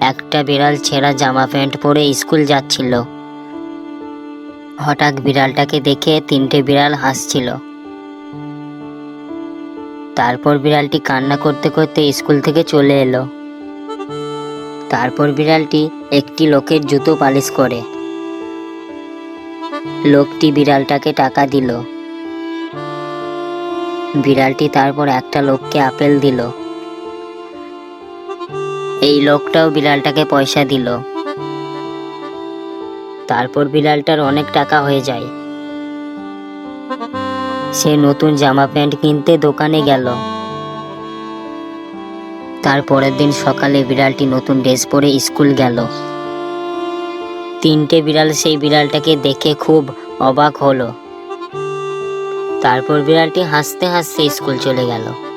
একটা বিড়াল ছেঁড়া জামা প্যান্ট পরে স্কুল যাচ্ছিল। হঠাৎ বিড়ালটাকে দেখে তিনটে বিড়াল হাসছিল। তারপর বিড়ালটি কান্না করতে করতে স্কুল থেকে চলে এলো। তারপর বিড়ালটি একটি লোকের জুতো পালিশ করে। লোকটি বিড়ালটাকে টাকা দিল। বিড়ালটি তারপর একটা লোককে আপেল দিল। এই লোকটাও বিড়ালটাকে পয়সা দিল। তারপর বিড়ালটার অনেক টাকা হয়ে যায়। সে নতুন জামা প্যান্ট কিনতে দোকানে গেল। তারপরের দিন সকালে বিড়ালটি নতুন ড্রেস পরে স্কুল গেল। তিনটে বিড়াল সেই বিড়ালটাকে দেখে খুব অবাক হলো। তারপর বিড়ালটি হাসতে হাসতে স্কুল চলে গেল।